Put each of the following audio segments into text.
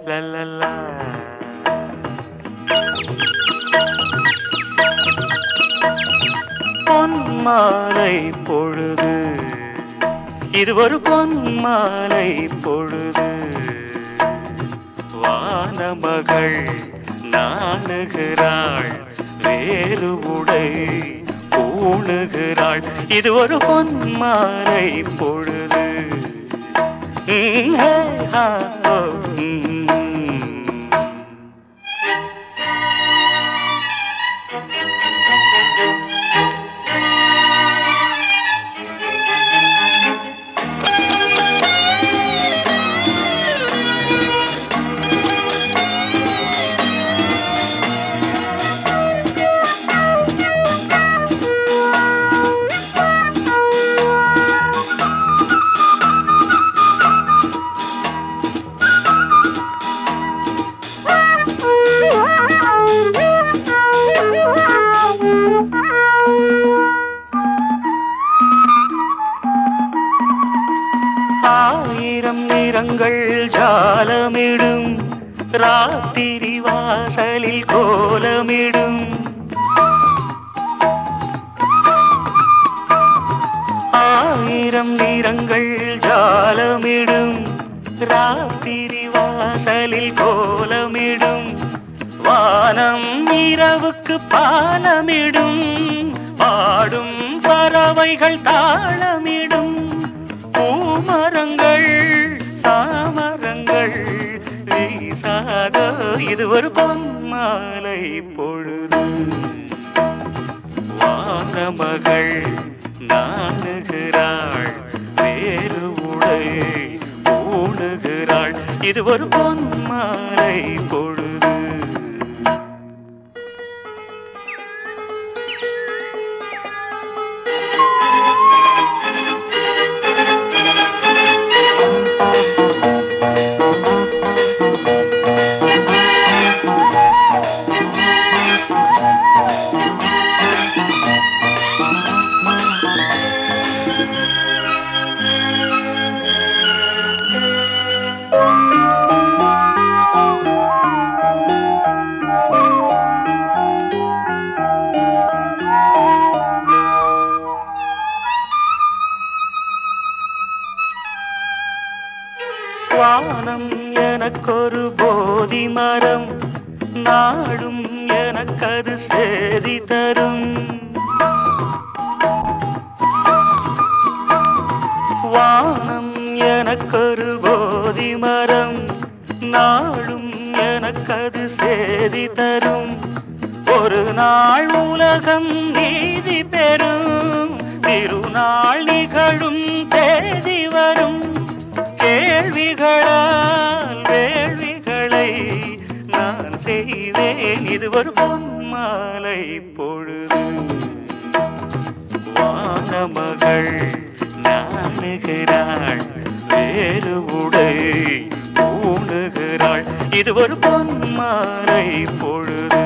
லல்லல்லா. பொன்மாலை பொழுது, இது ஒரு பொன்மாலை பொழுது. வானமகள் நாணுகிறாள், வேறு உடை பூணுகிறாள். இது ஒரு பொன்மாலை பொழுது. ஆயிரம் நிறங்கள் ஜாலமிடும், ராத்திரி வாசலில் கோலமிடும். ஆயிரம் நிறங்கள் ஜாலமிடும், ராத்திரி வாசலில் கோலமிடும். வானம் இரவுக்கு பாலமிடும், பாடும் பறவைகள் தாளமிடும். பூமரங்கள் சாமரங்கள் வீசாத, இது ஒரு பொன்மாலை பொழுது. வானமகள் நாணுகிறாள், வேறு உடை பூணுகிறாள். இது ஒரு பொன்மாலை பொழுது. வானம் எனக்கொரு போதி மரம், நாடும் எனக்கது சேதி தரும். வானம் எனக்கொரு போதி மரம், நாடும் எனக்கது சேதி தரும். ஒரு நாள் உலகம் நீதி பெறும், திருநாள் நிகழும் தேதி வரும். கேள்விகளால் வேள்விகளை நான் செய்வேன், இது ஒரு பொன்மாலை பொழுது. வானமகள் நாணுகிறாள், வேறு உடை பூணுகிறாள். இது ஒரு பொன்மாலை பொழுது.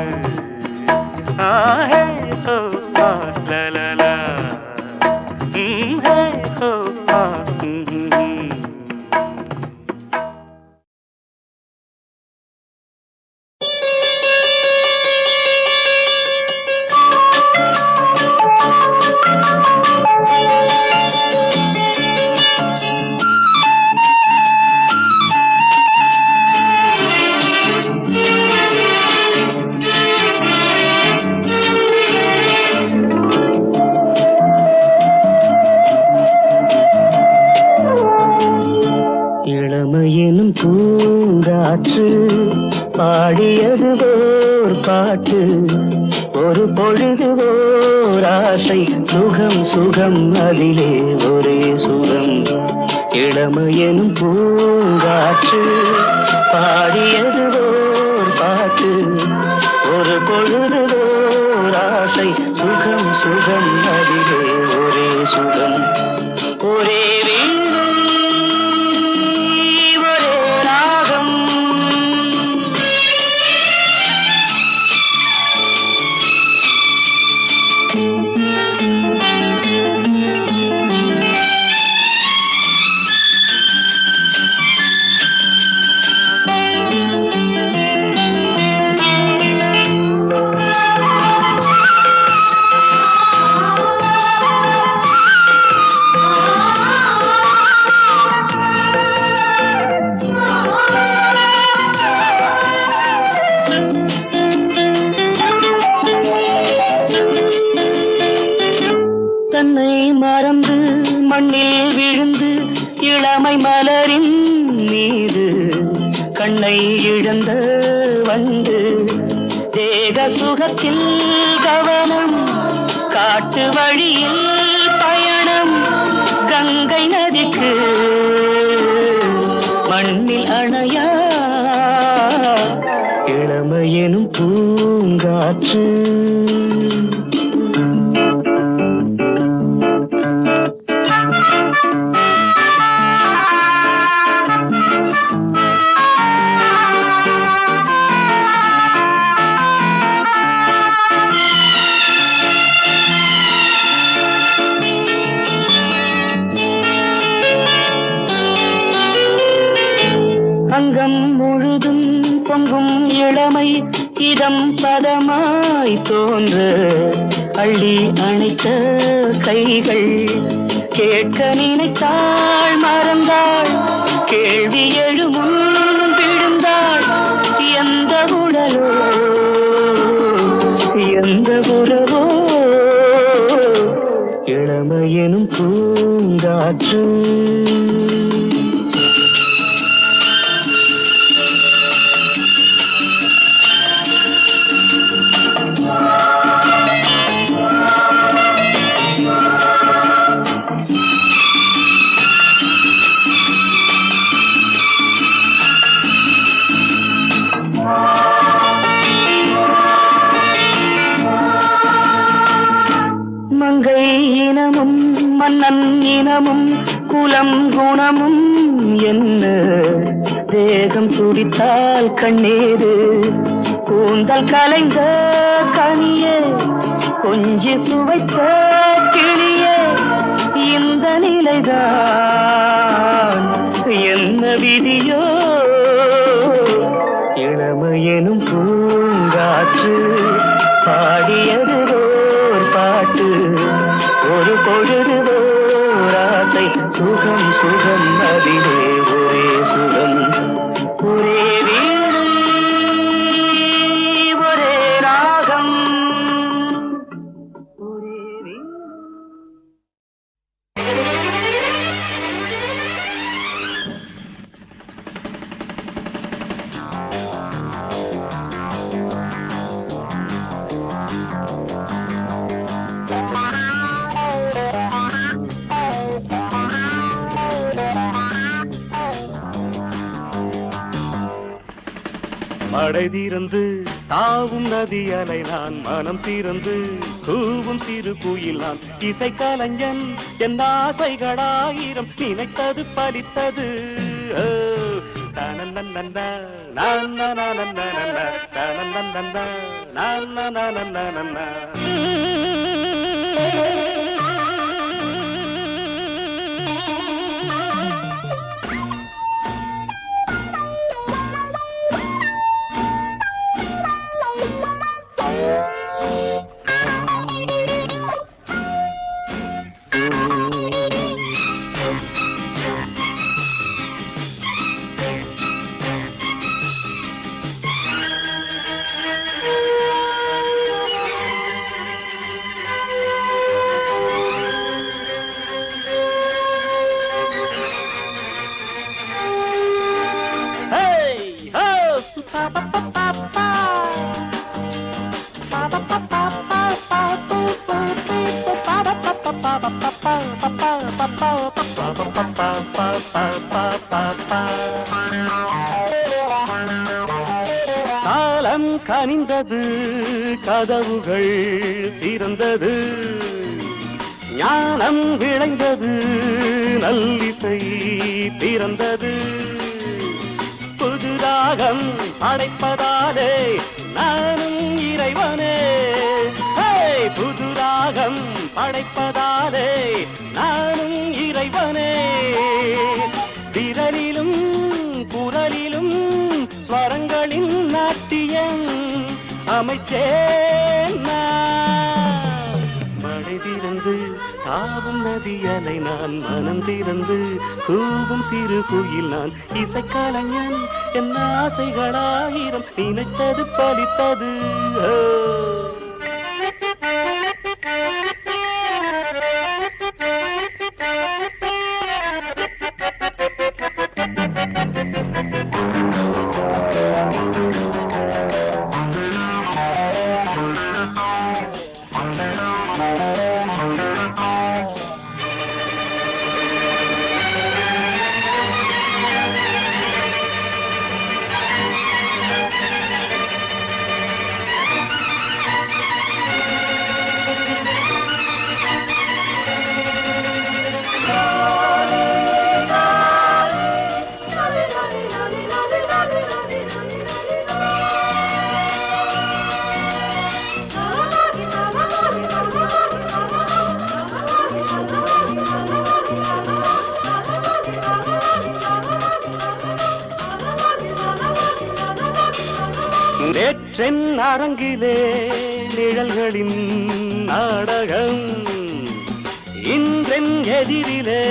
ஆஹே ஹோ லலலா, ஹே ஹோ பூங்காற்று பாடியது ஓர் பாட்டு, ஒரு பொழுது ஓர் ஆசை. சுகம் சுகம் அதிலே ஒரே சுகம். இளமையெனும் பூங்காற்று பாடியது ஓர் பாட்டு, ஒரு பொழுது ஓர் ஆசை. சுகம் சுகம் அதிலே ஒரே சுகம். ஒரே கண்ணை இழந்த வந்து தேக சுகத்தில் கவனம் காட்டு வழியில் பயணம் கங்கை நதிக்கு மண்ணில் அணையா இளமையெனும் பூங்காற்று அங்கம் முழுதும் பொங்கும் இளமை இதம் பதமாய் தோன்ற அள்ளி அணைத்த கைகள் கேட்க நினைத்தாள் மறந்தாள் கேள்வி எழுமுன் விழுந்தாள் எந்த உடலோ எந்த உறவோ இளமையெனும் பூங்காற்று மங்கை இனமும் மன்னன் இனமும் குலம் குணமும் என்ன தேகம் துடித்தால் கண்ணீரு கூந்தல் கலைந்த கனியே கொஞ்சி சுவைத்த கிளியே இந்த நிலைதான் என்ன விதியோ இளமையெனும் பூங்காற்று பாடியது பாட்டு ஒரு பொழுது ஓராசை சுகம் சுகம் அதிலே ஒரே சுகம் ஒரே வீடு ஒரே ராகம் ஒரே வீடு. மடை தீர்ந்து தாவும் நதி அலை நான் மனம் தீர்ந்து கூவும் சிறு குயில் நான் இசை கலைஞன் என் ஆசைகளாயிரம் நினைத்தது பலித்தது காலம் கனிந்தது கதவுகள் திறந்தது ஞானம் விளைந்தது நல்லிசை பிறந்தது புதுராகம் படைப்பதாலே நானும் இறைவனே புதுராகம் படைப்பதாலே நானும் இறைவனே விரலிலும் குரலிலும் ஸ்வரங்களின் நாட்டியம் அமைச்சேன் மழை திறந்து தாவும் நதி அலை நான் மனம் திறந்து கூவும் சிறு குயில் நான் இசைக்கலைஞன் என் ஆசைகளாயிரம் நினைத்தது பலித்தது நேற்றென் அரங்கிலே நிழல்களின் நாடகம், இன்றென் எதிரிலே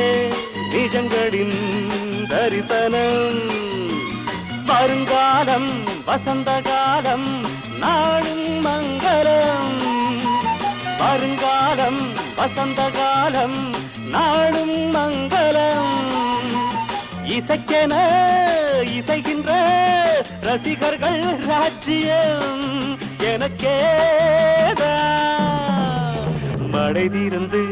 நிஜங்களின் தரிசனம். வருங்காலம் வசந்த காலம் நாளும் மங்களம், வருங்காலம் வசந்த காலம் நாளும் மங்களம். இசைக்கென இசைகின்ற ரசிகர்கள் ராஜ்யம் எனக்கேதான். மழை தீர்ந்து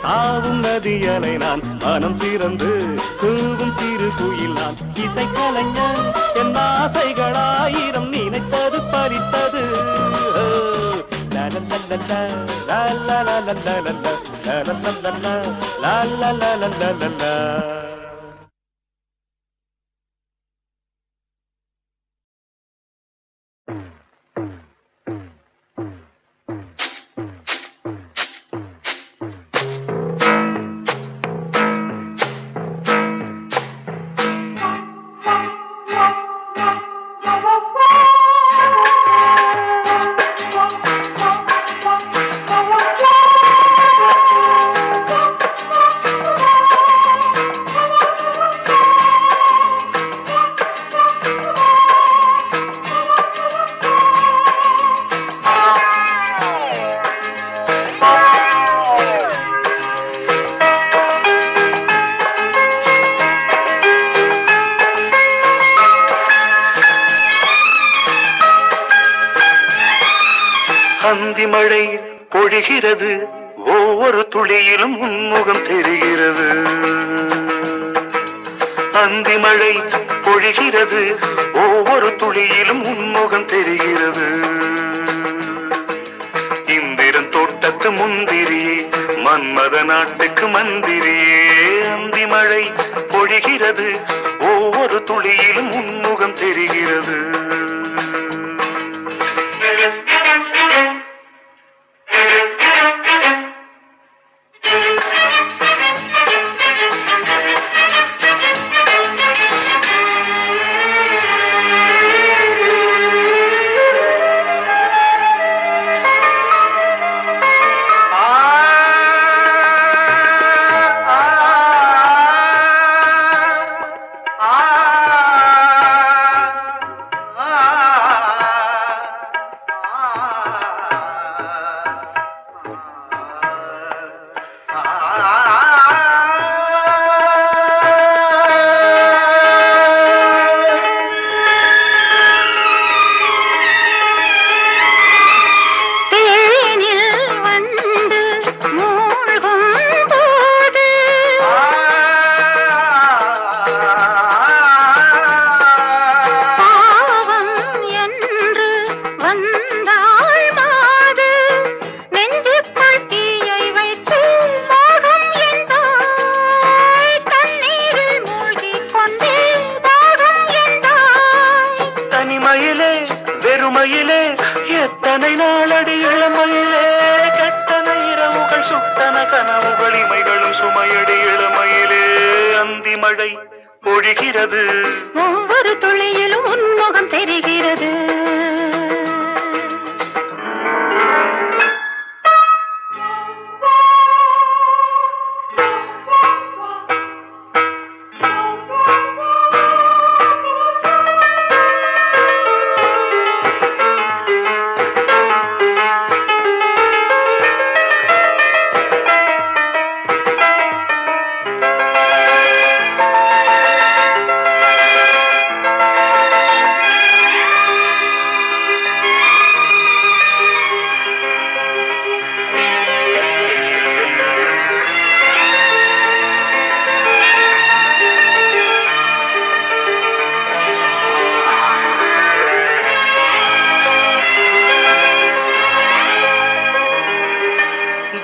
தாவும் நதியலை நான், மனம் திறந்து கூவும் சிறு குயில் நான். இசைக்கலைஞன் என் ஆசைகளாயிரம் நினைத்தது பறித்தது. அந்தி மழை பொழிகிறது, ஒவ்வொரு துளியிலும் உன்முகம் தெரிகிறது. அந்தி மழை பொழிகிறது, ஒவ்வொரு துளியிலும் உன்முகம் தெரிகிறது. இந்திரன் தோட்டத்து முந்திரியே, மன்மத நாட்டுக்கு மந்திரியே. அந்தி மழை பொழிகிறது, ஒவ்வொரு துளியிலும் உன்முகம் தெரிகிறது. வெறுமையிலே எத்தனை நாளடி இளமையிலே, கெட்டன இரவுகள் சுட்டன கனவுகள் இமைகளும் சுமையடி இளமையிலே. அந்தி மழை பொழிகிறது, ஒவ்வொரு துளியிலும் உன்முகம் தெரிகிறது.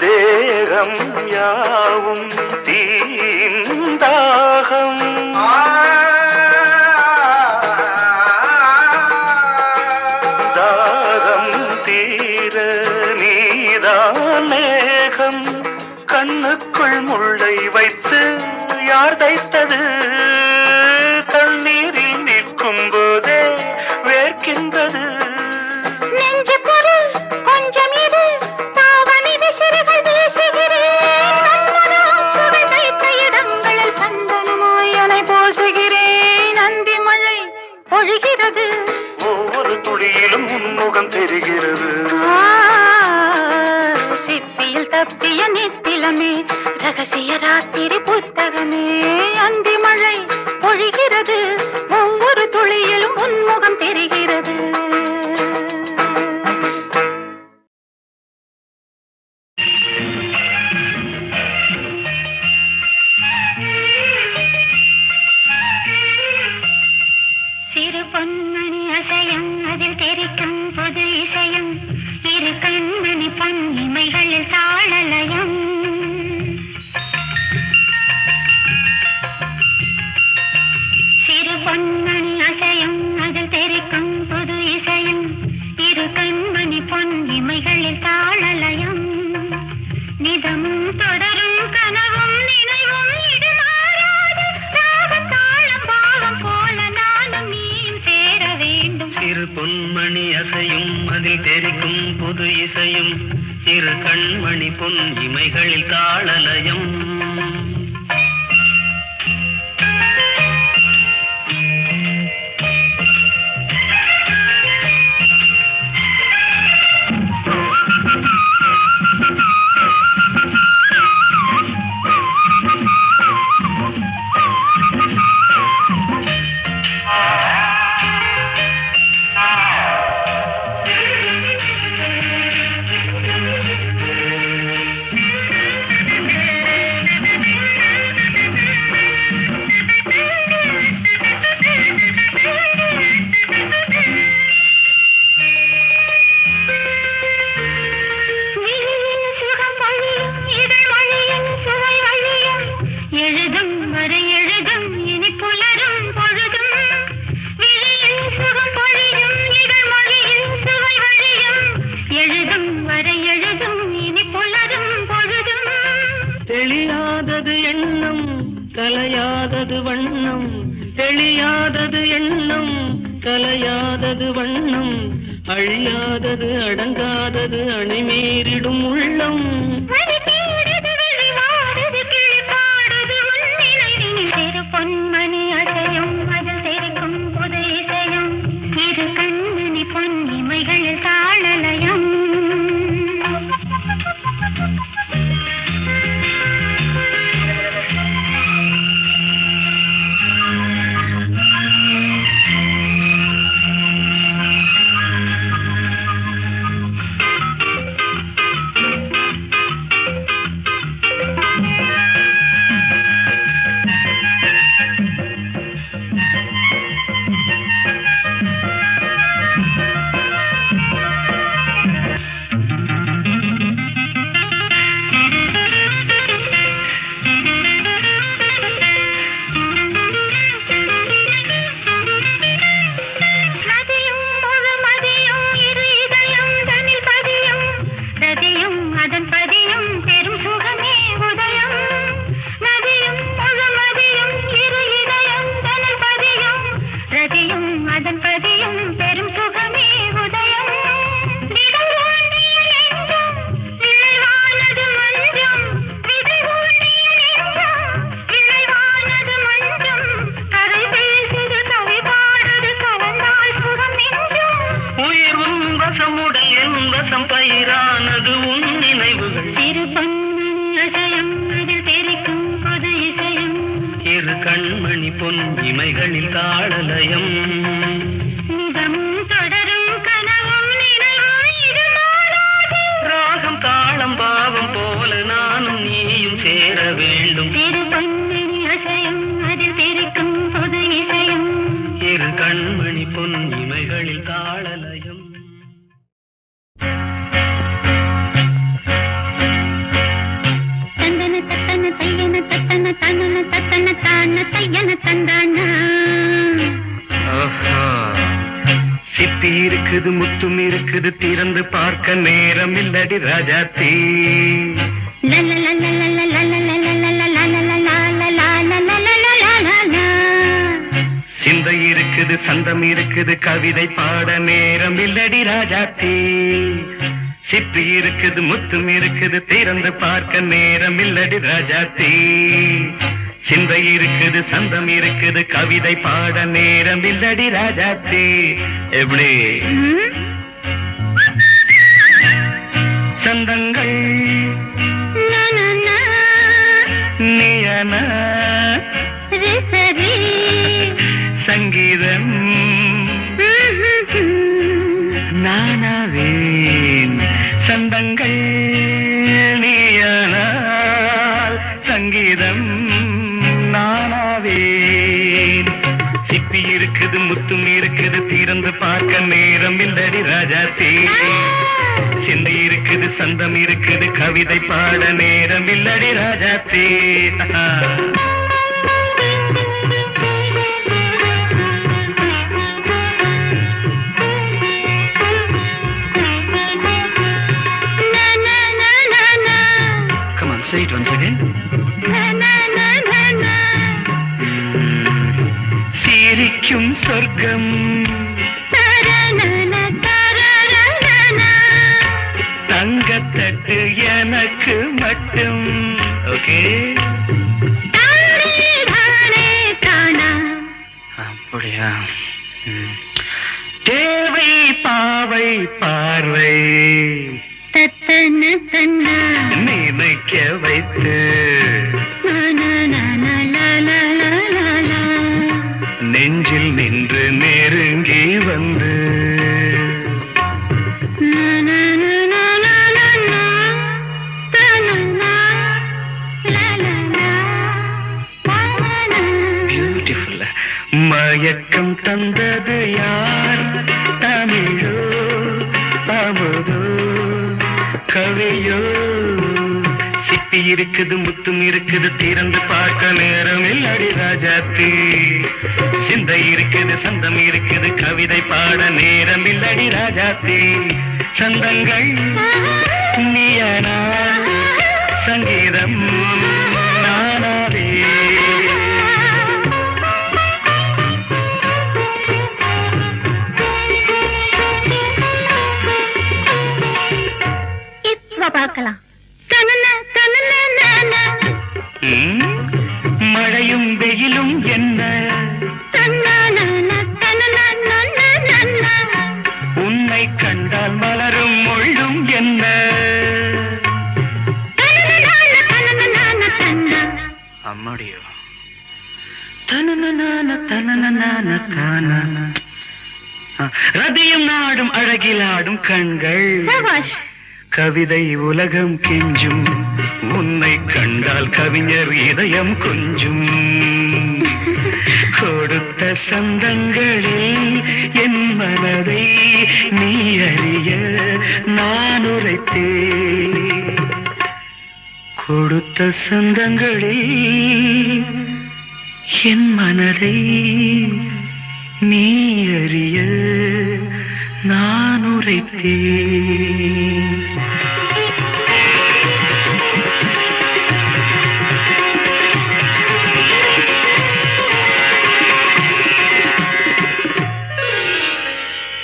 தேகம் யாவும் தீந்தாகம், தாகம் தீர நீதான் மேகம். கண்ணுக்குள் முள்ளை வைத்து யார் தைத்தது, தண்ணீரில் நிற்கும் போதே வேர்க்கின்றது. ஒளியிலும் உன்முகம் தெரிகிறது. சிப்பியில் தப்பிய நித்திலமே, ரகசிய ராத்திரி புத்தகமே, அந்தி மழை பொழிகிறது, ஒவ்வொரு துளியிலும் உன்முகம் தெரிகிறது. சிறு பொன்மணி அசையும், அதில் தெரிக்கும் பொது இசையும், இரு கண்மணி பொன்னிமைகளில் தாளலயம். சிறு பொன்மணி அசையும், அதில் தெரிக்கும் பொது இசையும், இரு கண்மணி பொன்னிமைகளில் தாளலயம். நிதமும் தொடரும் கனவும் நினைவும் இடுமாறாது, ராகம் தாளம் பாவம் போல நானும் நீயும் சேர வேண்டும். சிறு பொன்மணி அசையும், அதில் தெரிக்கும் புது இசையும், இரு கண்மணி பொன் இமைகளில் தாளலயம். தெளியாதது எண்ணம் கலையாதது வண்ணம், தெளியாதது எண்ணம் கலையாதது வண்ணம், அழியாதது அடங்காதது அணிமீறிடும் உள்ளம். பொன்மணி அசையும், அது தெரிக்கும் புது இசையும், இரு கண்மணி பொன்னிமைகளில் தாளலயம். கண்மணி பொன் இமைகளில் தாளலயம். நிதமும் தொடரும் கனவும் நினைவும் ராகம் தாளம் பாவம் போல நானும் நீயும் சேர வேண்டும். சிறு பொன்மணி அசையும், அதில் தெரிக்கும் பொது இசையும், இரு கண்மணி பொன் இமைகளில் தாளலயம். சிப்பி இருக்குது முத்தும் இருக்குது, திறந்து பார்க்க நேரம் இல்லடி ராஜாத்தி. சிந்தை இருக்குது சந்தம் இருக்குது, கவிதை பாட நேரம் இல்லடி ராஜாத்தி. சிப்பி இருக்குது முத்தும் இருக்குது, திறந்து பார்க்க நேரம் இல்லடி ராஜாத்தி. சிந்தை இருக்குது, சந்தம் இருக்குது, கவிதை பாட நேரம் இல்லடி ராஜாத்தி. எப்படி சந்தங்கள் நீயன சங்கீதம் நானாவேன். சந்தங்கள் நீயனால் சங்கீதம் நானாவேன். சிப்பி இருக்குது, முத்தும் இருக்குது, திறந்து பார்க்க நேரம் இல்லடி ராஜாத்தி. சிந்தை இருக்குது, சந்தம் இருக்குது, கவிதை பாட நேரம் இல்லடி Rajathi. Come on, say it once again. சிரிக்கும் சொர்க்கம் தங்கத்தட்டு எனக்கு மட்டும். ஓகே, அப்படியா? தேவை பாவை பார்வை நினைக்க வைத்து நெஞ்சில் நின்று நெருங்கி வந்து பியூட்டிஃபுல். மயக்கம் தந்தது யார்? தமிழோ அமுதோ கவியோ? சிப்பி இருக்குது, முத்தும் இருக்குது, திறந்து பார்க்க நேரம் இல்லடி ராஜாத்தி. சிந்தை இருக்குது, சந்தம் இருக்குது, கவிதை பாட நேரம் இல்லடி ராஜாத்தி. சந்தங்கள் நீயனா சங்கீதம் நானாவே. பார்க்கலாம். மழையும் வெயிலும் என்ன, உன்னை கண்டால் மலரும் மொழியும் என்ன. அம்மாடியோ ரதியும் நாடும் அழகிலாடும் கண்கள், கவிதை உலகம் கெஞ்சும். உன்னை கண்டால் கவிஞர் இதயம் கொஞ்சும். கொடுத்த சந்தங்களில் என் மனதை நீ அறிய நான் உரைத்தேன். கொடுத்த சந்தங்களில் என் மனதை நீ அறிய நான் உரைத்தேன்.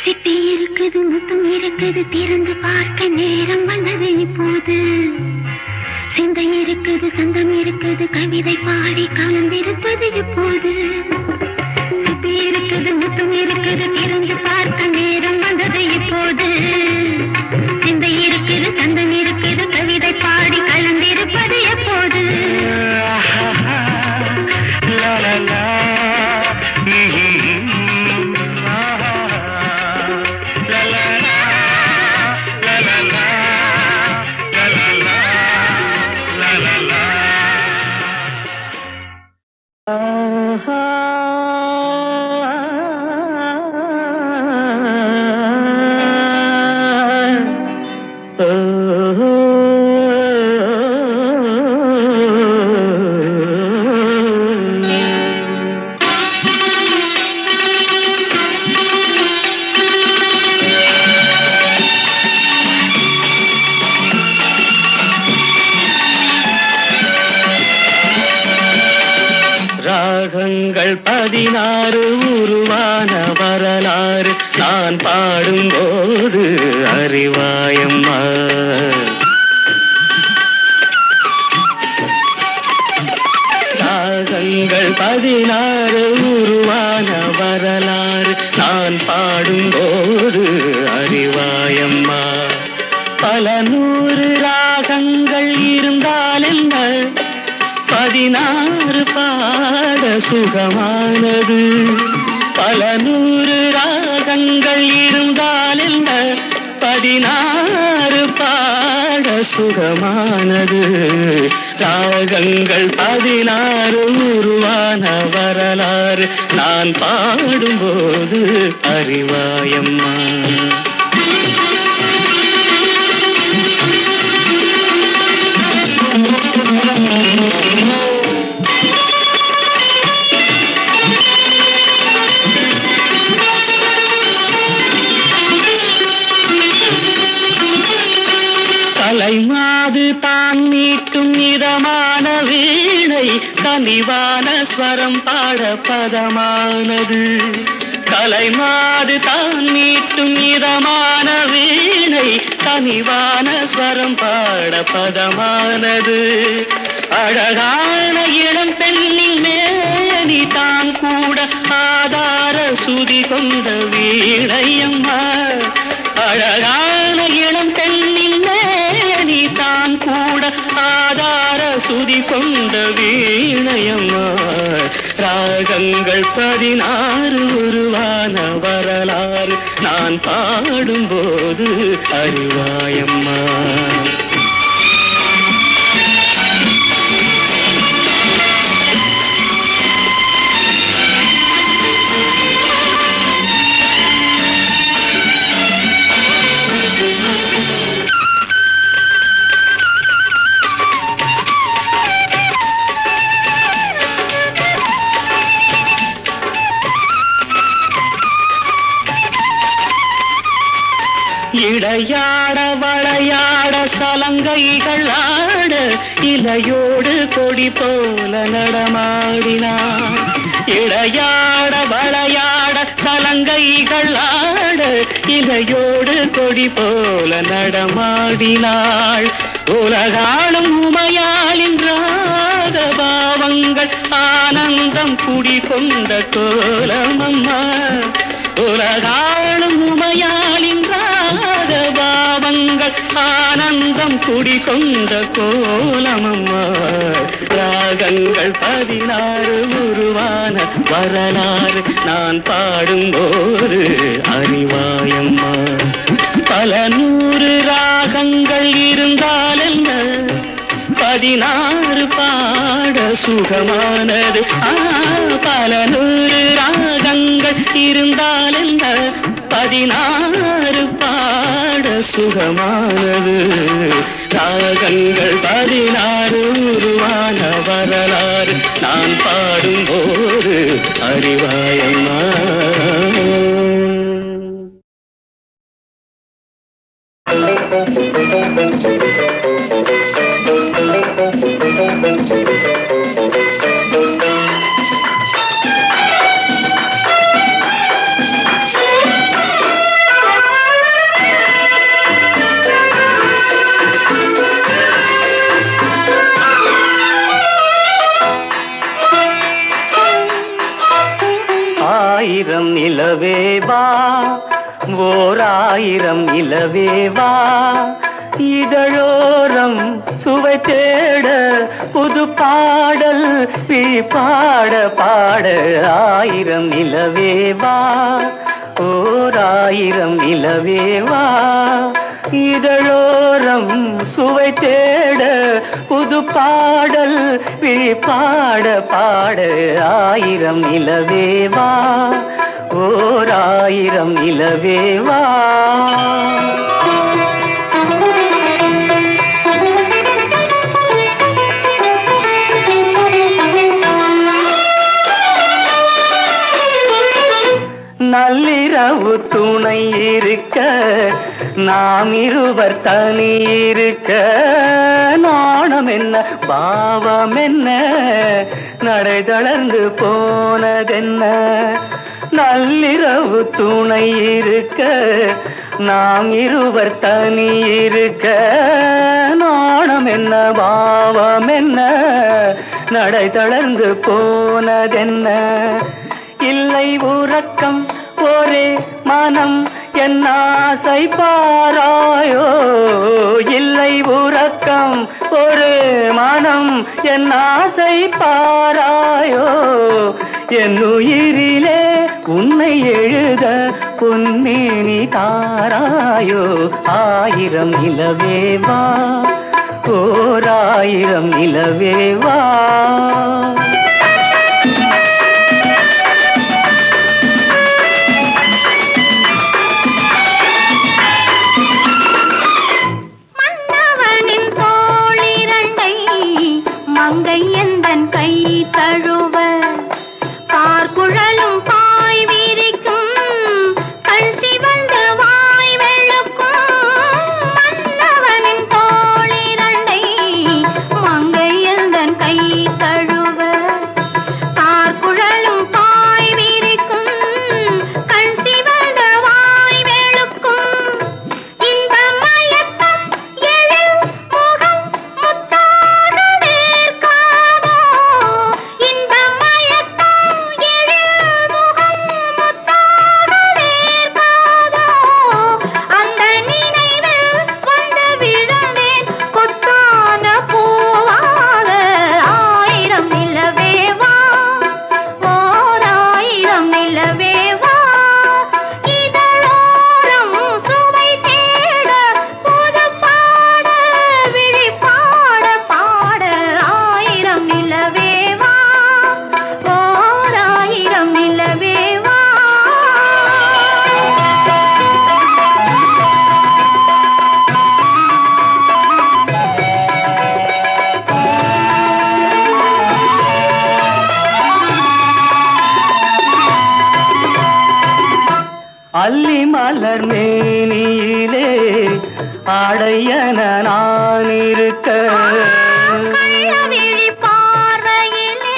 சிப்பி இருக்குது, முத்தம் இருக்குது, திறந்து பார்க்க நேரம் வந்தது இப்போது. சிந்தை இருக்குது, சந்தம் இருக்குது, கவிதை பாடி கலந்திருப்பது இப்போது. சிப்பி இருக்குது, முத்தம் இருக்குது, திறந்து பார்க்க நேரம் வந்தது இப்போது. சிந்தை இருக்குது, சந்தம் இருக்குது, கவிதை பாடி கலந்திருப்பது எப்போது. ராகங்கள் 16 உருவான வரலாறு நான் பாடும்போது அறிவாயம்மா. ராக 16 உருவான வரலாறு நான் பாடும்போது அறிவாயம்மா. பல 100 ராகங்கள் இருந்தால் என்ன, 16 பாட சுகமானது. பல 100 ராகங்கள் இருந்தால் என்ன, 16 பாட சுகமானது. ராகங்கள் 16 உருவான வரலாறு நான் பாடும்போது அறிவாயம்மா. கலைமாது தான் மீட்டும் இதமான வீணை, கனிவான ஸ்வரம் பாட பதமானது. கலைமாது தான் மீட்டும் இதமான வீணை, கனிவான ஸ்வரம் பாட பதமானது. அழகான இளம் பெண்ணின் மேனி தான் கூட ஆதார சுதி கொண்ட வீணையம்மா. அழகான இளம் பெண்ணின் மேனி தான் கூட ஆதார சுதி கொண்ட வீணையம்மா. ராகங்கள் 16 உருவான வரலாறு நான் பாடும்போது அறிவாயம்மா. இடையாட வளையாட சலங்கைகள் ஆட, இலையோடு கொடி போல நடமாடினாள். இடையாட வளையாட சலங்கைகள் ஆட, இலையோடு கொடி போல நடமாடினாள். உலகாளும் உமையாளின் ராக பாவங்கள் ஆனந்தம் குடிகொண்ட கோலமம்மா. உலகாளும் உமையாளின் ராக பாவங்கள் ஆனந்தம் குடிகொண்ட கோலமம்மா. ராகங்கள் 16 உருவான வரலாறு நான் பாடும்போது அறிவாயம்மா. பல 100 ராகங்கள் இருந்தால் என்ன, 16 பாட சுகமானது. பல 100 ராகங்கள் இருந்தால் என்ன, 16 பாட சுகமானது. ராகங்கள் 16 உருவான வரலாறு நான் பாடும்போது அறிவாயம்மா. ஆயிரம் நிலவேவா, ஓர் 1000 நிலவேவா, இதழோரம் சுவை தேட புது பாடல் பாட பாட. 1000 நிலவேவா, ஓர் 1000 நிலவேவா, இதழோரம் சுவை தேட புது பாடல் பாட பாட. 1000 நிலவேவா, ஓர் 1000 நிலவேவா. நள்ளிரவு துணை இருக்க, நாம் இருவர் தனி இருக்க, நாணம் என்ன பாவம் என்ன, நடை தளர்ந்து போனதென்ன. நள்ளிரவு துணை இருக்க, நாம் இருவர் தனி இருக்க, நாணம் என்ன பாவம் என்ன, நடை தளர்ந்து போனதென்ன இல்லை உறக்கம் ஒரே மனம் என் ஆசை பாராயோ இல்லை உறக்கம் ஒரு மனம் என் ஆசை பாராயோ என் உயிரிலே உன்னை எழுத பொன்மேனி தாராயோ ஆயிரம் நிலவேவா ஓர் ஆயிரம் நிலவேவா மங்கை எந்தன் கை தழுவ பார்க்குழலும் பாய் விரிக்கும் கண் சிவந்து வாய் வெளுக்கும் மன்னவனின் தோளிரண்டை மங்கை எந்தன் கை தழுவ பார்க்குழலும் பாய் விரிக்கும் கண் சிவந்து வாய் வெளுக்கும் இந்த மயக்கம் எழில் முகம் முத்தாகவே அல்லி மலர் மேனியிலே ஆடையன நான் இருக்க கள்ளவிழி பார்வையிலே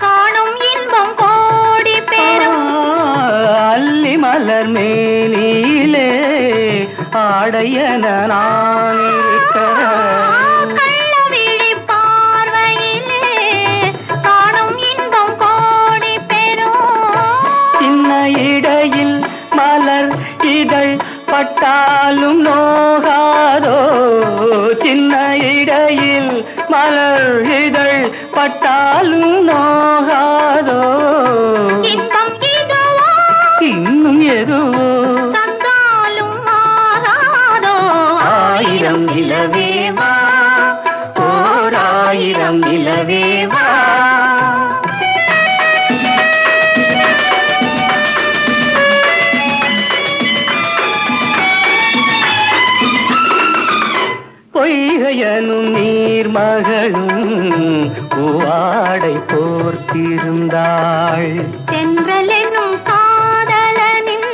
காணும் இன்பம் கோடி பெறும் அல்லி மலர் மேனியிலே ஆடையன நான் இருக்க கள்ளவிழி பார்வையிலே காணும் இன்பம் கோடி பெறும் சின்ன இடையில் மலர் இதழ் பட்டாலும் நோகாதோ சின்ன இடையில் மலர் இதழ் பட்டாலும் நோகாதோ இன்பம் இதுவோ இன்னும் எதுவோ தந்தாலும் மாறாதோ ஆயிரம் நிலவேவா ஓர் ஆயிரம் நிலவேவா பொய்கையனும் நீர்மகளும் பூவாடை போர்த்திருந்தாள் தென்றலெனும் காதலனின்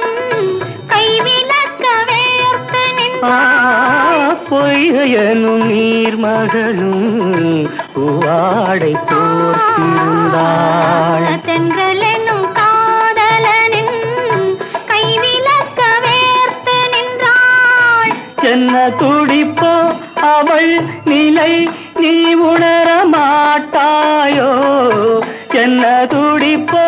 கைவிலக்க வேர்த்து நின்றாள் பொய்கையனும் நீர்மகளும் பூவாடை போர்த்திருந்தாள் தென்றலெனும் காதலனின் கைவிலக்க வேர்த்து நின்றாள் என்ன துடிப்போ அவள் நிலை நீ உணர மாட்டாயோ என்ன துடிப்போ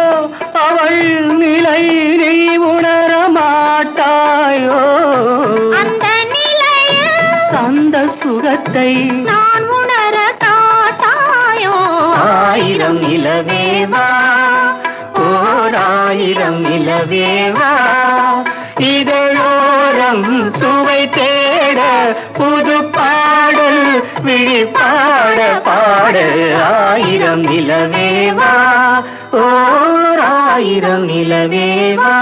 அவள் நிலை நீ உணர மாட்டாயோ அந்த நிலையில் அந்த சுகத்தை நான் உணர காட்டாயோ ஆயிரம் நிலவேவா ஓர் ஆயிரம் நிலவேவா இதழோரம் சுவை தேட புது பாடல் விழி பாட பாட ஆயிரம் நிலவேவா ஓர் ஆயிரம் நிலவேவா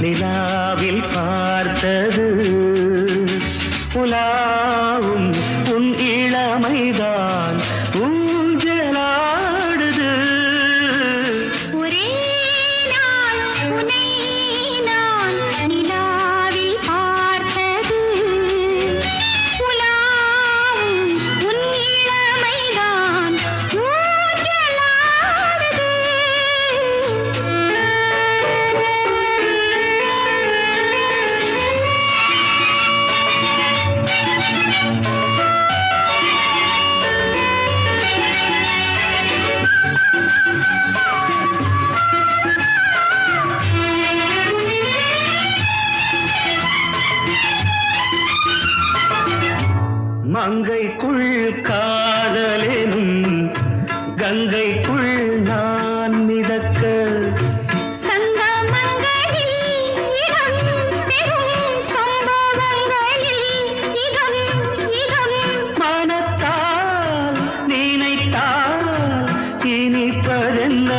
நிலாவில் பார்த்தது உலாவும் உன் இளமைதான் ஊஞ்சலாடுது மங்கைக்குள் காதலெனும் கங்கைக்குள் நான் மிதக்க மனத்தால் நினைத்தால் இனிப்பதென்ன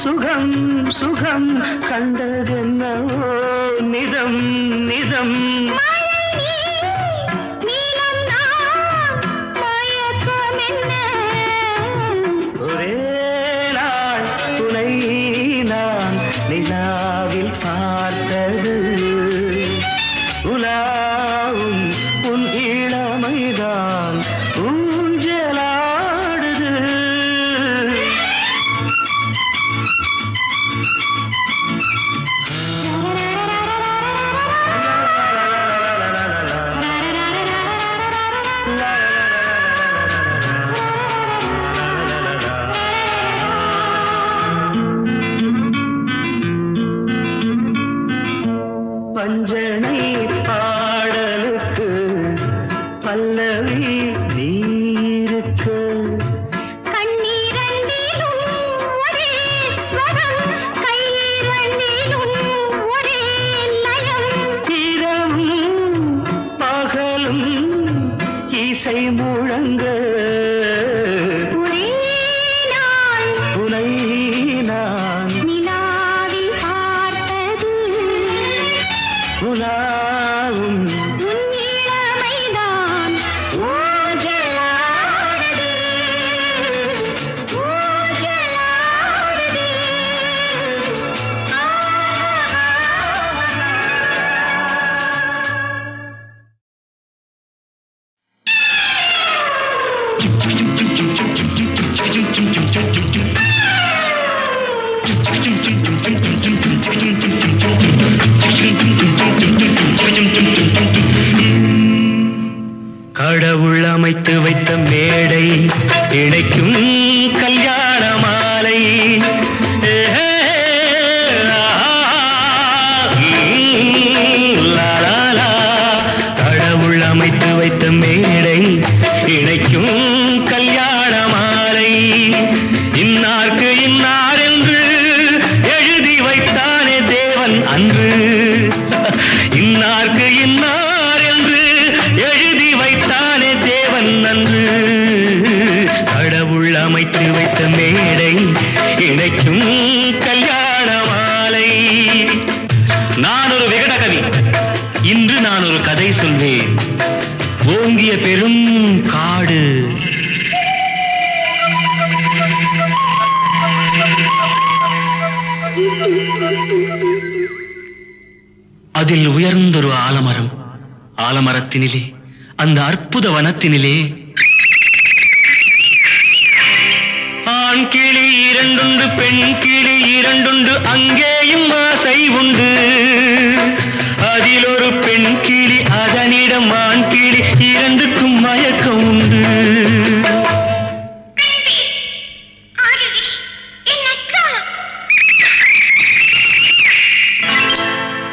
சுகம் சுகம் கண்டதென்னவோ நிதம் நிதம் ஒரே நாள் துணை நான் நிலாவில் பார்த்தது உலாவும் உன் இளமைதான் ஊஞ்சலாடுது பஞ்சனை பாடலுக்கு பல்லவி நீருக்கு இரவும் பகலும் இசை முழங்க துணை நான் உலாவும் கடவுள் அமைத்து வைத்த மேடை இணைக்கும் கல்யாண மாலை கடவுள் அமைத்து வைத்த மேடை இணைக்கும் கல்யாண மாலை இன்னார்க்கு இன்னார் என்று எழுதி வைத்தானே தேவன் அன்று இன்னார்க்கு இன்னார் என்று எழுதி வைத்தானே தேவன் அன்று கடவுள் அமைத்து வைத்த மேடை இணைக்கும் கல்யாண மாலை. நான் ஒரு விகடகவி, இன்று நான் ஒரு கதை சொல்வேன். ஓங்கிய பெரும் காடு, அதில் உயர்ந்தொரு ஆலமரம். ஆலமரத்தினிலே, அந்த அற்புத வனத்தினிலே ஆண் கிளி இரண்டுண்டு, பெண் கிளி இரண்டுண்டு, அங்கேயும் ஆசை உண்டு. அதில் ஒரு பெண் கிளி, அதனிடம் ஆண் கிளி, இரண்டுக்கும் மயக்கம் உண்டு.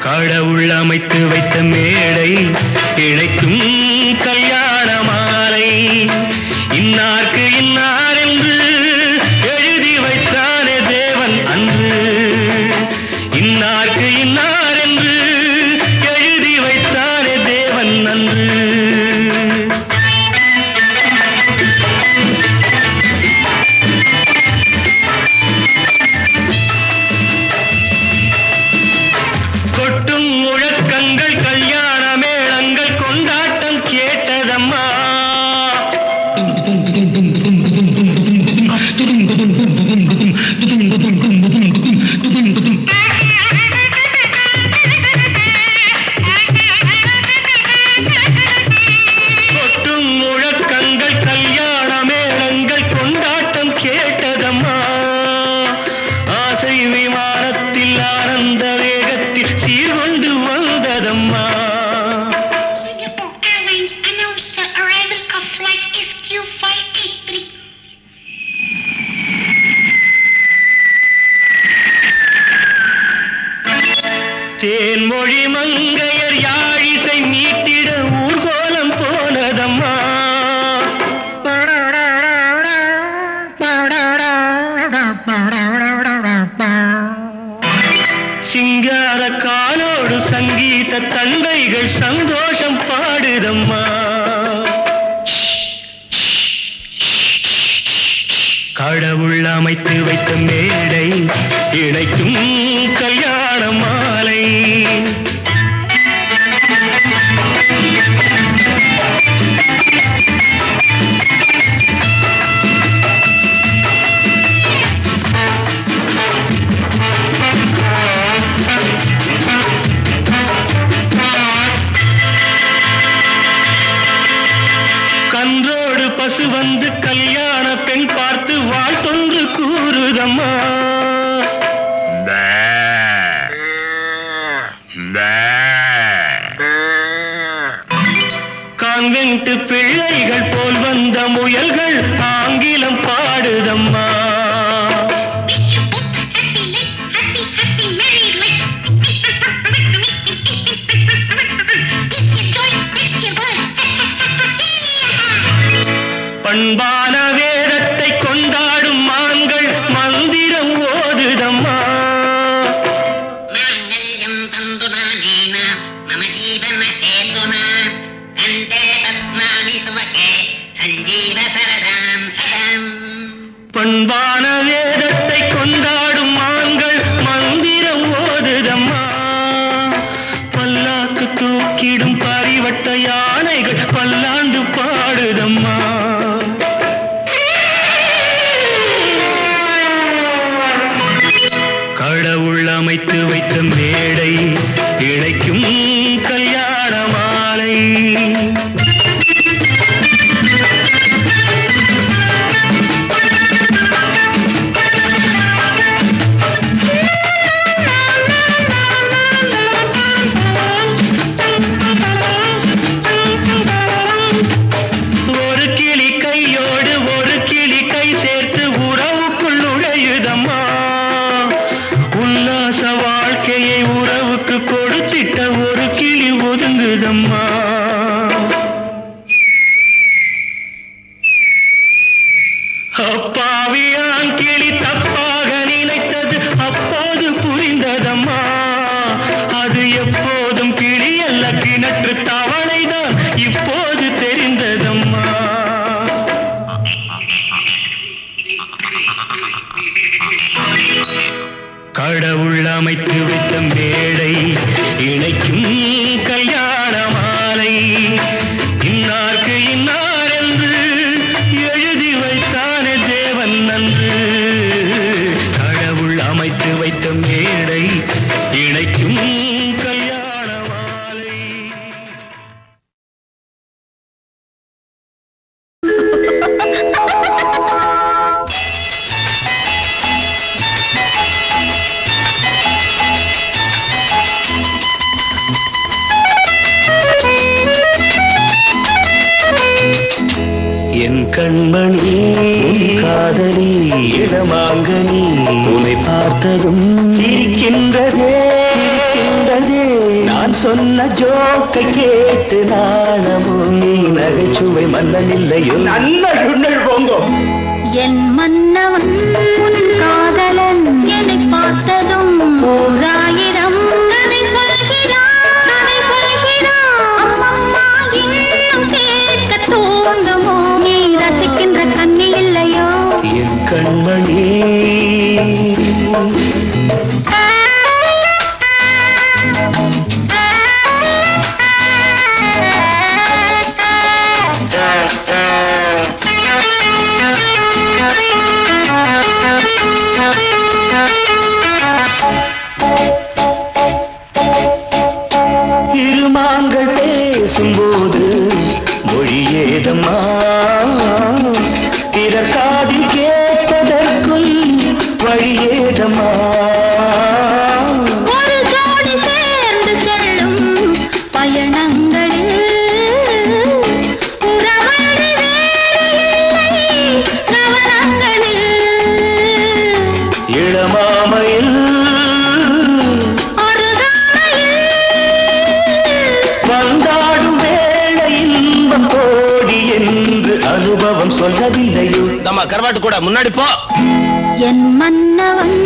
கடவுள் அமைத்து வைத்த மேடை இணைக்கும் கல்யாண மாலை. இன்னார்க்கு இன்னார் என்று எழுதி வைத்தானே தேவன் அன்று. இன்னார்க்கு இன்னார் என்று எழுதி வைத்தானே தேவன் அன்று. பாடுதம்மா. கடவுள் அமைத்து வைத்த மேடை இணைக்கும் கல்யாண மாலை. கன்றோடு பசு வந்து கல்யாண பெண் பார்த்து வாழ்த்தொன்று கூறுதம்மா. கான்வென்ட் பிள்ளைகள் போல் வந்த முயல்கள் ஆங்கிலம் பாடுதம்மா. பண்பான வேதத்தை கொண்டாடும் மான்கள் மந்திரம் ஓதுதம்மா. பண்பான வேதத்தை கொண்டாடும் மான்கள் மந்திரம் ஓதுதம்மா. பல்லாக்கு தூக்கிடும் பரிவட்ட யானைகள் பல்லாண்டு பாடுதம்மா. கடவுள் அமைத்து வைத்த மேடை இணைக்கும் கல்யாண மாலை. ஒரு கிளி கையோடு ஒரு கிளி கை சேர்த்து உறவுக்குள் நுழையுதம்மா. உல்லாச வாழ்க்கையை உறவுக்கு கொடுத்திட்ட ஒரு கிளி ஒதுங்குதம்மா. அப்பாவியான் கிளி தப்பாக நினைத்தது அப்போது புரிந்ததம்மா. அது எப்போதும் கிளி அல்ல கிணற்று தவளைதான் இப்போது தெரிந்ததம்மா. கடவுள் அமைத்து வைத்த மேடை இணைக்கும் கல்யாண மாலை. இன்னார்க்கு இன்னார் என்று எழுதி வைத்தானே தேவன் நன்று. கடவுள் அமைத்து வைத்த மேடை இணைக்கும் கல்யாண மாலை. என் கண்மணி உன் காதலி இடமாங்கனி உன்னை பார்த்ததும் சிரிக்கின்றதே சிரிக்கின்றதே. நான் சொன்ன ஜோக்கை கேட்டு நாணமும் நீ நகைச்சுவை மன்னனில்லையோ. நன்மைகள் போங்கோ. என் மன்னவன் உன் காதலன் என்னை பார்த்ததும் ஓராயிரம் கதை சொல்கிறான் கதை சொல்கிறான். அம்மம்மா இன்னும் கேட்க தூங்குமோ நீ ரசிக்கின்ற கண்ணி இல்லையோ. என் கண்மணி இருமான்கள் பேசும்போது மொழியேதம்மா. பிறர் காதில் கேட்பதற்குள் வழியேதம்மா. ஒரு ஜோடி சேர்ந்து செல்லும் பயணங்களில் உறவழி வேறு இல்லை கவனங்களில். இளமாமையில் வந்தாடும் வேளை இன்பம் கோடி என்று அனுபவம் சொல்லவில்லையோ. நம்ம கருவாட்டு கூட முன்னாடி போ. என் மன்னவன்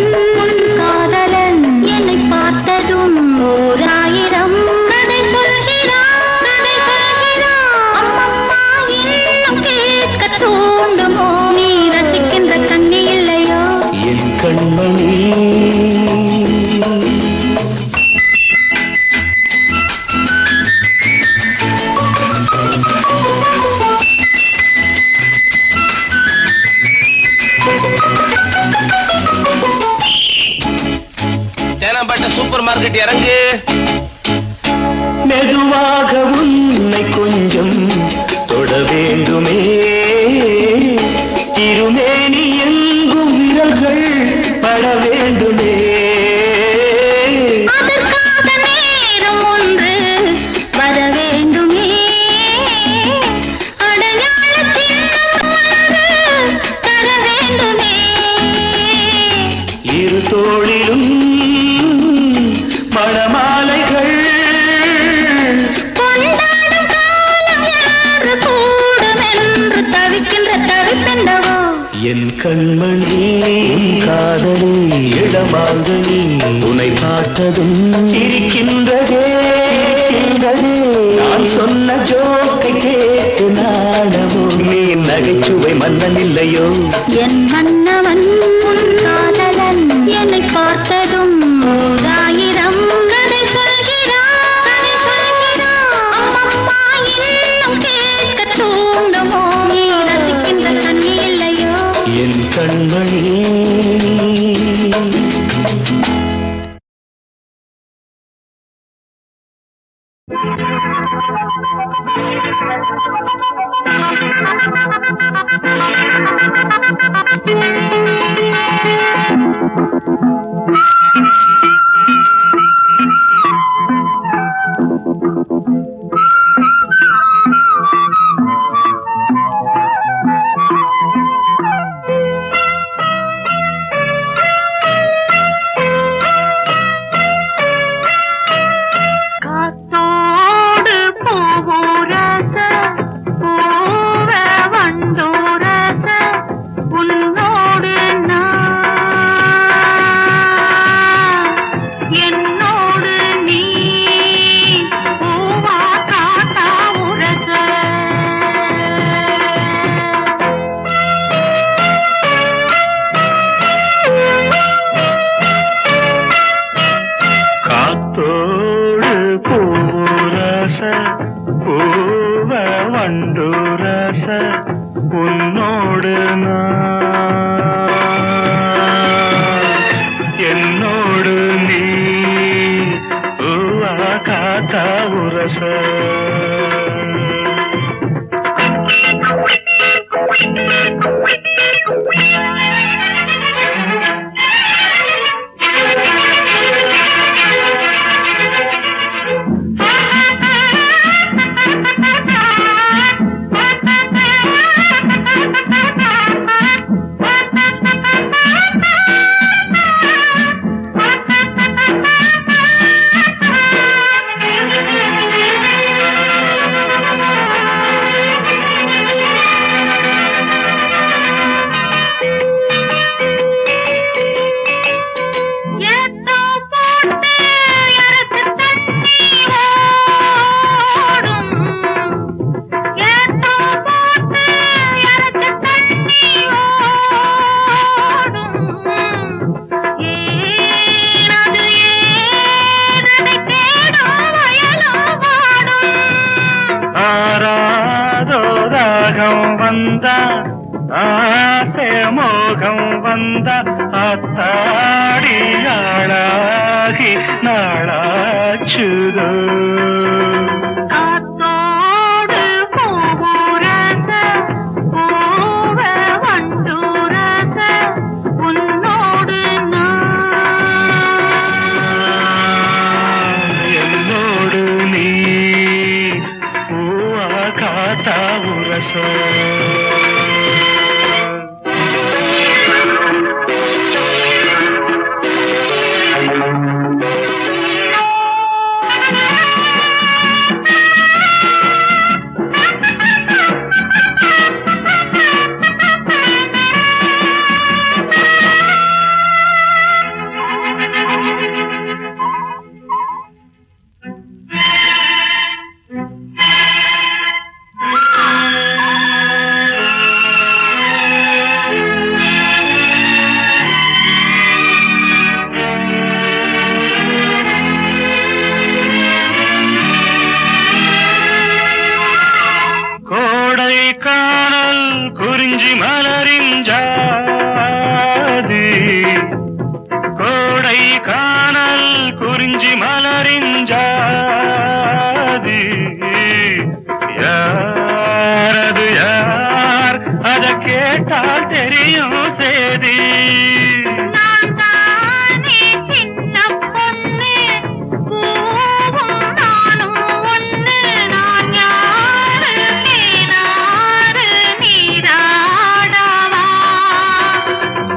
உன் காதலன் என்னை பார்த்ததும் ஓராயிரம் கதை சொல்கிறான் கதை சொல்கிறான். படிக்கட்டு இறங்கு. மெதுவாக உன்னை கொஞ்சம் தொட வேண்டுமே, இருமேனி எங்கும் விரல்கள் பட வேண்டுமே. அதற்காக நேரம் ஒன்று வர வேண்டுமே, அடையாள சின்னம் ஒன்று தர வேண்டுமே. இரு தோளிலும் மணமாலைகள் கொண்டாடும் காலம் யாரு கூடும் என்று தவிக்கின்ற தவிப்பெண்டவோ. என் கண்மணி காதலி இடமாங்கனி உன்னை பார்த்ததும் சிரிக்கின்றதே. நான் சொன்ன ஜோக்கை கேட்டு நாடமோ, நீ நகைச்சுவை மன்னன் இல்லையோ. என் மன்னவன் உன் காதலன் என்னை பார்த்ததும் 1000 கதை சொல்கிறான். அம்மம்மா இன்னும் கேட்க தூண்டுமோ, நீ ரசிக்கின்ற கண்ணி இல்லையோ. என் கண்மணி காத்தோடு போவோரச போவ வண்டோரச உன்னோடு நான், என்னோடு நீ பூவா காத்தா உரச. காத்தோடு பூரச பூவ வண்டுரச உன்னோடு நான், என்னோடு நீ பூவா காத்தா உரச. ஏத்தோ போட்டு எனக்கு தண்ணி ஓடும், ஏத்தோ போட்டு எனக்கு தண்ணி ஓடும். ஏனது ஏனதை தேடும் வயலோ வாடும். ஆராதோ ராகம் வந்தா ஆசை மோகம் வந்தா ஆத்தாடி ஆளாகி நாளாச்சுதோ. காத்தோடு போவோரச போவ வண்டோரச உன்னோடு நான், என்னோடு நீ பூவா காத்தா உரச. குறிஞ்சி மலரின் ஜாதி, கோடை காணல் குறிஞ்சி குறிஞ்சி மலரின் ஜாதி யாரது யார் அத கேட்டால் தெரியும் சேதி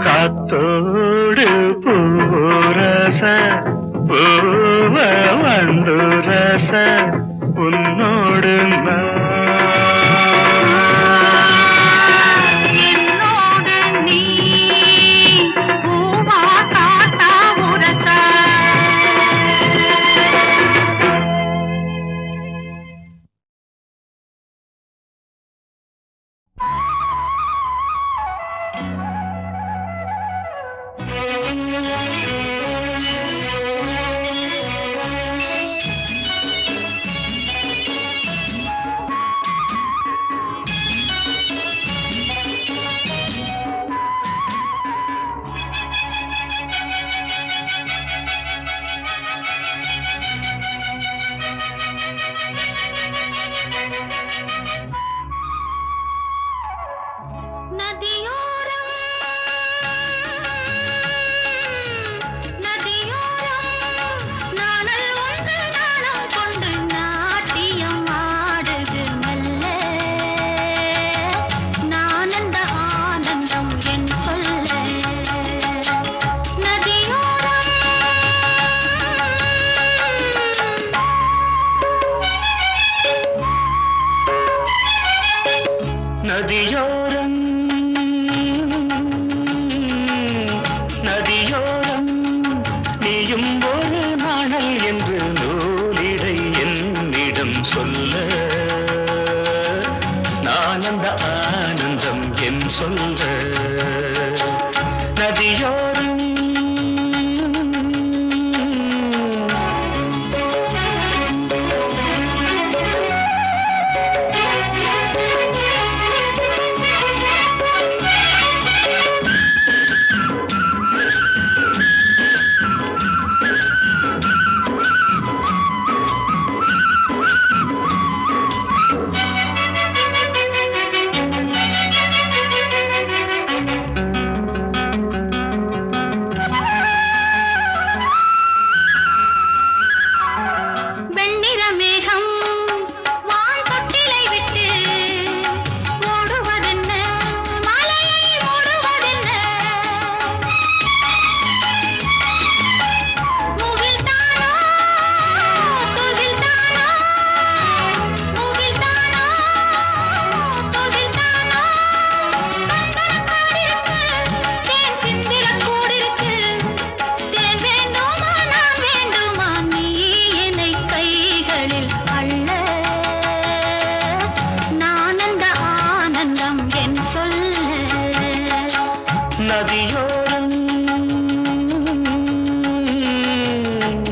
காத்தோடு பூரச பூவ வந்து ரச உன்னோடு என்னோடு நீ பூவா காத்தா உரச நதியோரம் நாணல் ஒன்று நாணம் கொண்டு நாட்டியம் ஆடுது மெல்ல நானந்த ஆனந்தம் என் சொல்ல நதியோரம் நதியோரம் நதியோரம் நீயும் ஒரு நாணல் என்று நூலிடை என்னிடம் சொல்ல நான் அந்த ஆனந்தம் என் சொல்ல நதியோரம்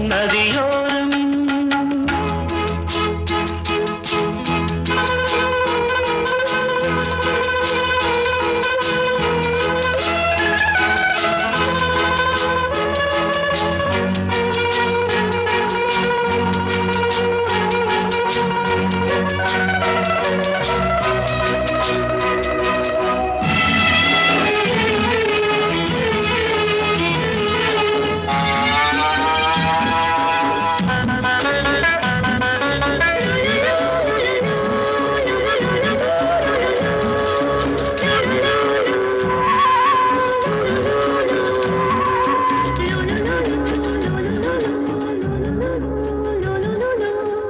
நதியோரம் நதியோரம்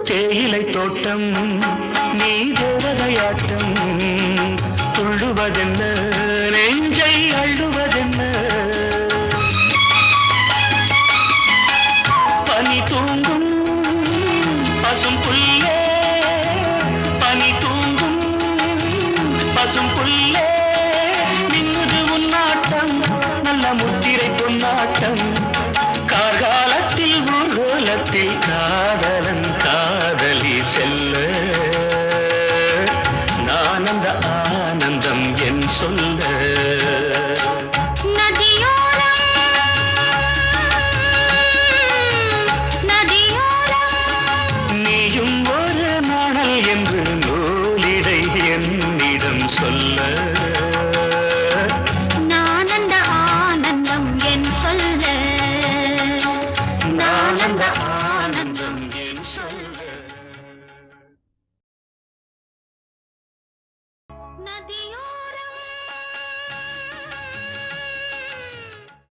தேயிலை தோட்டம் நீ தேவதையாட்டம் துள்ளுவதென்ன நெஞ்சை அள்ளுவதென்ன பனி தூங்கும் பசும் புல்லே பனி தூங்கும் பசும் புல்லே மின்னுது உன்னாட்டம் நல்ல முத்திரை பொன்னாட்டம் கார்காலத்தில் ஊர்வலத்தில் காதலன் காதலி செல்ல நான் அந்த ஆனந்தம் என் சொல்ல நதியோரம் நான் அந்த ஆனந்தம் என் சொல்ல நான் அந்த ஆனந்தம் என் சொல்ல நதியோ